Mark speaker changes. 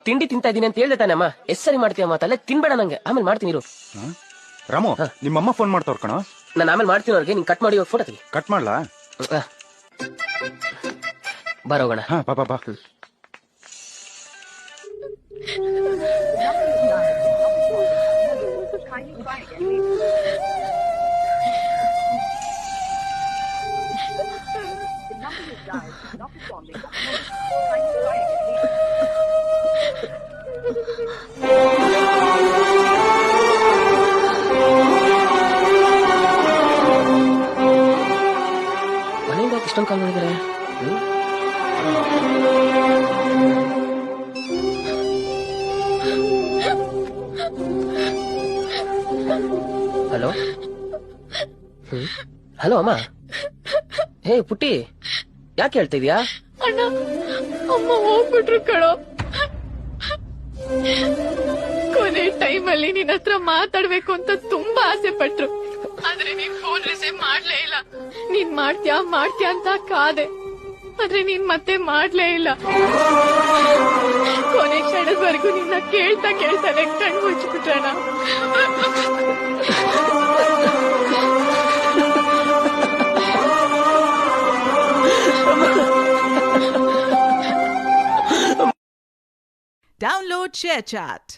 Speaker 1: ತಿಂಡಿ ತಿಂತಾ ಇದೀನಿ ಅಂತ ಹೇಳ್ದೆ ತಾನೆ ಅಮ್ಮ. ಎಸ್ ಸರಿ ಮಾಡ್ತೀಯಮ್ಮ, ತಲೆ ತಿನ್ಬೇಡ ನಂಗೆ. ಆಮೇಲೆ ಮಾಡ್ತೀನಿ ಇರು.
Speaker 2: ರಾಮು, ನಿಮ್ಮಮ್ಮ ಫೋನ್ ಮಾಡ್ತಾವ್ರ ಕಣ.
Speaker 1: ನಾನು ಆಮೇಲೆ ಮಾಡ್ತೀನಿ ಅವ್ರಿಗೆ. ನೀನ್ ಕಟ್ ಮಾಡಿ ಫೋಟೋ ತೆಗಿ.
Speaker 2: ಕಟ್ ಮಾಡ್ಲಾ?
Speaker 1: ಬರೋಗೋಣ.
Speaker 2: ಹಾ, ಬಾ ಬಾ ಬಾ.
Speaker 1: ಮನೆಯಿಂದ ಇಷ್ಟೊಂದು ಕಾಲ್ ಮಾಡಿದ್ದಾರೆ. ಹಲೋ. ಹಲೋ ಅಮ್ಮ. ಹೇ ಪುಟ್ಟಿ, ಯಾಕೆ ಹೇಳ್ತಾ ಇದೀಯಾ?
Speaker 3: ಅಣ್ಣ, ಅಮ್ಮ ಹೋಗ್ಬಿಟ್ರು ಕಣೋ. ಕೊನೆ ಟೈಮಲ್ಲಿ ನಿನ್ನ ಹತ್ರ ಮಾತಾಡ್ಬೇಕು ಅಂತ ತುಂಬಾ ಆಸೆ ಪಟ್ರು. ಆದ್ರೆ ನೀನ್ ಫೋನ್ ರಿಸೀವ್ ಮಾಡ್ಲೇ ಇಲ್ಲ. ನೀನ್ ಮಾಡ್ತೀಯಾ ಅಂತ ಕಾದೆ, ಆದ್ರೆ ನೀನ್ ಮತ್ತೆ ಮಾಡ್ಲೇ ಇಲ್ಲ. ಕೊನೆ ಕ್ಷಣದವರೆಗೂ ನಿನ್ನ ಕೇಳ್ತಾನೆ ಕಣ್ಣು ಮುಚ್ಚಿಬಿಟ್ರಣ.
Speaker 4: Download ShareChat.